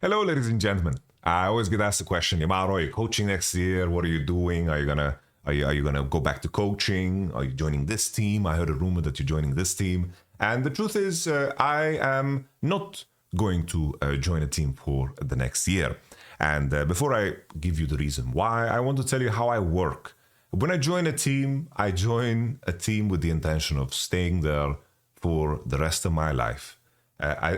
Hello, ladies and gentlemen. I always get asked the question, Yamato, are you coaching next year? What are you doing? Are you gonna go back to coaching? Are you joining this team? I heard a rumor that you're joining this team. And the truth is, I am not going to join a team for the next year. And before I give you the reason why, I want to tell you how I work. When I join I join a team with the intention of staying there for the rest of my life.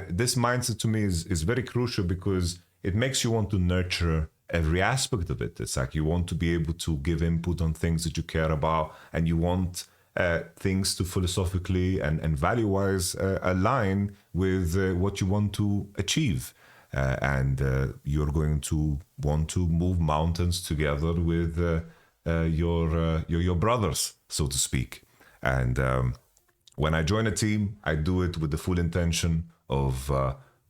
This mindset to me is very crucial because it makes you want to nurture every aspect of it. It's like you want to be able to give input on things that you care about, and you want things to philosophically and value-wise align with what you want to achieve. And you're going to want to move mountains together with your brothers, so to speak. And when I join a team, I do it with the full intention of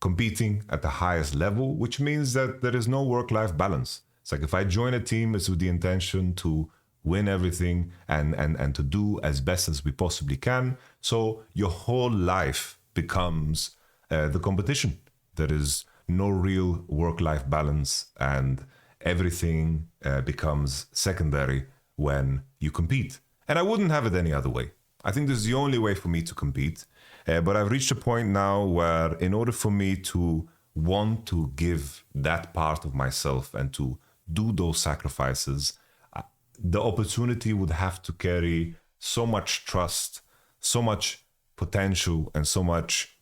competing at the highest level, which means that there is no work-life balance. It's like if I join a team, it's with the intention to win everything and to do as best as we possibly can. So your whole life becomes the competition. There is no real work-life balance, and everything becomes secondary when you compete. And I wouldn't have it any other way. I think this is the only way for me to compete. But I've reached a point now where, in order for me to want to give that part of myself and to do those sacrifices, the opportunity would have to carry so much trust, so much potential, and so much,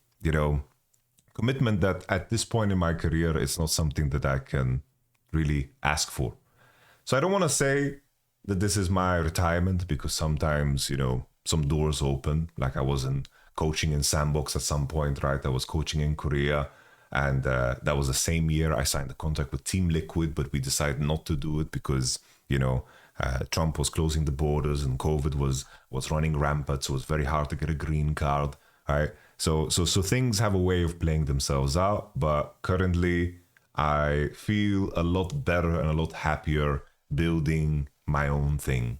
commitment that at this point in my career, it's not something that I can really ask for. So I don't want to say that this is my retirement, because sometimes, some doors open. Like I was coaching in Sandbox at some point, right? I was coaching in Korea, and that was the same year I signed a contract with Team Liquid, but we decided not to do it because, Trump was closing the borders and COVID was running rampant, so it was very hard to get a green card, right? So things have a way of playing themselves out, but currently I feel a lot better and a lot happier building my own thing.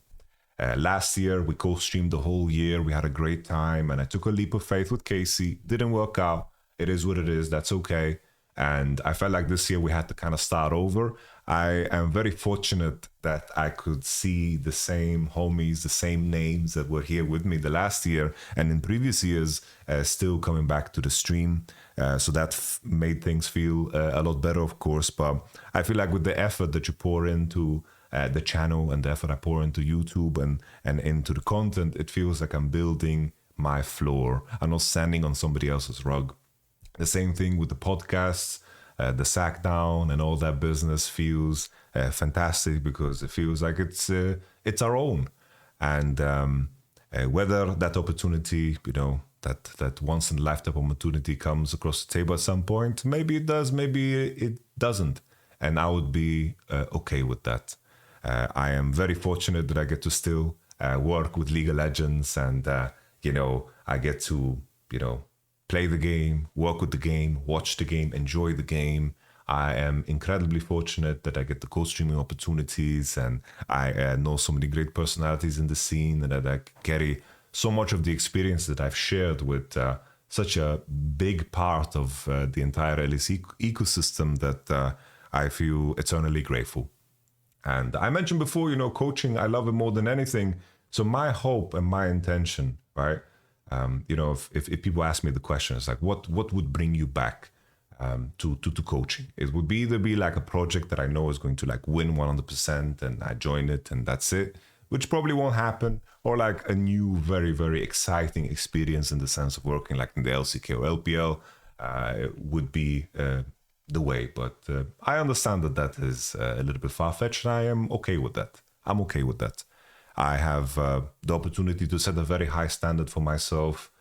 Last year, we co-streamed the whole year. We had a great time, and I took a leap of faith with Casey. Didn't work out. It is what it is. That's okay. And I felt like this year we had to kind of start over. I am very fortunate that I could see the same homies, the same names that were here with me the last year and in previous years still coming back to the stream. So that made things feel a lot better, of course. But I feel like with the effort that you pour into the channel and the effort I pour into YouTube and into the content, it feels like I'm building my floor. I'm not standing on somebody else's rug. The same thing with the podcasts, the sack down and all that business feels fantastic because it feels like it's our own. And whether that opportunity, that once in a lifetime opportunity comes across the table at some point, maybe it does, maybe it doesn't. And I would be okay with that. I am very fortunate that I get to still work with League of Legends, and I get to play the game, work with the game, watch the game, enjoy the game. I am incredibly fortunate that I get the co-streaming opportunities, and I know so many great personalities in the scene, and that I carry so much of the experience that I've shared with such a big part of the entire LEC ecosystem that I feel eternally grateful. And I mentioned before, coaching, I love it more than anything. So my hope and my intention, right? If people ask me the question, it's like, what would bring you back to coaching? It would either be like a project that I know is going to like win 100% and I join it and that's it, which probably won't happen, or like a new, very, very exciting experience in the sense of working like in the LCK or LPL would be the way. But I understand that is a little bit far-fetched, and I am okay with that. I'm okay with that. I have the opportunity to set a very high standard for myself,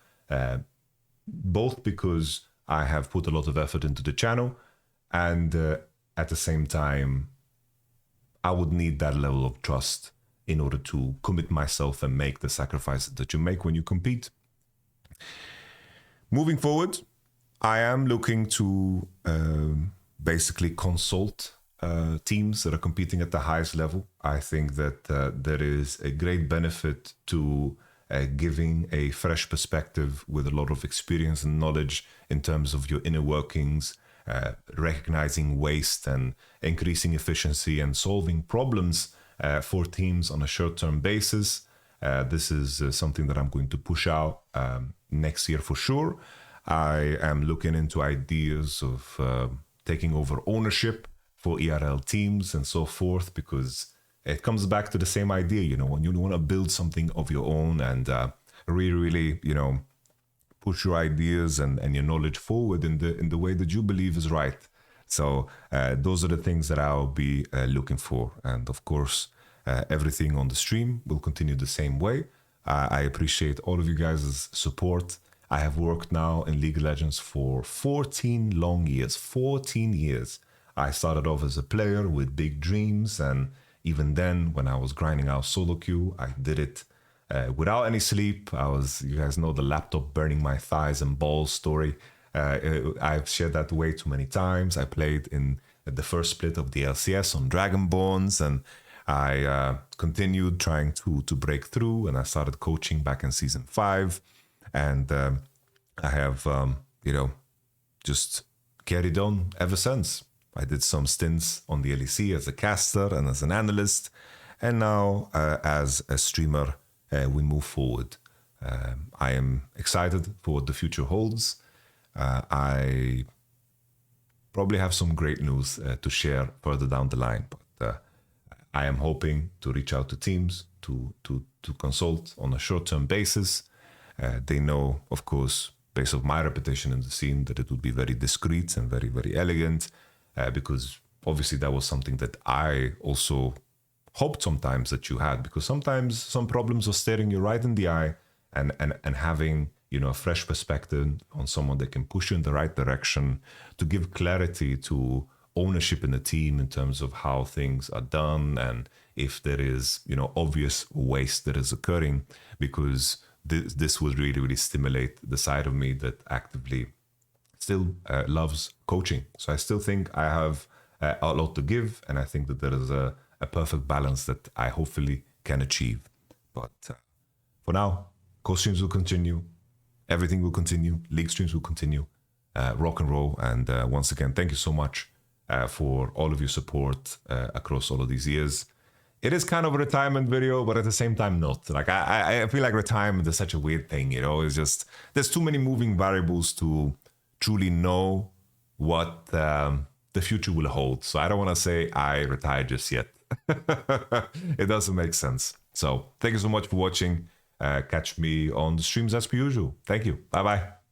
both because I have put a lot of effort into the channel, and at the same time, I would need that level of trust in order to commit myself and make the sacrifices that you make when you compete. Moving forward, I am looking to basically consult teams that are competing at the highest level. I think that there is a great benefit to giving a fresh perspective with a lot of experience and knowledge in terms of your inner workings recognizing waste and increasing efficiency and solving problems for teams on a short-term basis. This is something that I'm going to push out next year for sure. I am looking into ideas of taking over ownership for ERL teams and so forth, because it comes back to the same idea, you know, when you want to build something of your own and really, you know, push your ideas and your knowledge forward in the way that you believe is right. So those are the things that I'll be looking for. And of course, everything on the stream will continue the same way. I appreciate all of you guys' support. I have worked now in League of Legends for 14 long years. 14 years. I started off as a player with big dreams, and even then, when I was grinding out solo queue, I did it without any sleep. You guys know the laptop burning my thighs and balls story. I've shared that way too many times. I played in the first split of the LCS on Dragonborns, and I continued trying to break through, and I started coaching back in season 5. And I have, you know, just carried on ever since. I did some stints on the LEC as a caster and as an analyst. And now as a streamer, we move forward. I am excited for what the future holds. I probably have some great news to share further down the line. But I am hoping to reach out to teams to consult on a short-term basis. They know, of course, based on my reputation in the scene, that it would be very discreet and very, very elegant, because obviously that was something that I also hoped sometimes that you had, because sometimes some problems are staring you right in the eye, and having, you know, a fresh perspective on someone that can push you in the right direction, to give clarity to ownership in the team in terms of how things are done, and if there is, you know, obvious waste that is occurring, because this will really, really stimulate the side of me that actively still loves coaching. So I still think I have a lot to give, and I think that there is a perfect balance that I hopefully can achieve. But for now, co-streams will continue, everything will continue, league streams will continue, rock and roll. And once again, thank you so much for all of your support across all of these years. It is kind of a retirement video, but at the same time not. Like I feel like retirement is such a weird thing, you know. It's just, there's too many moving variables to truly know what the future will hold. So I don't want to say I retired just yet. It doesn't make sense. So thank you so much for watching. Catch me on the streams as per usual. Thank you. Bye bye.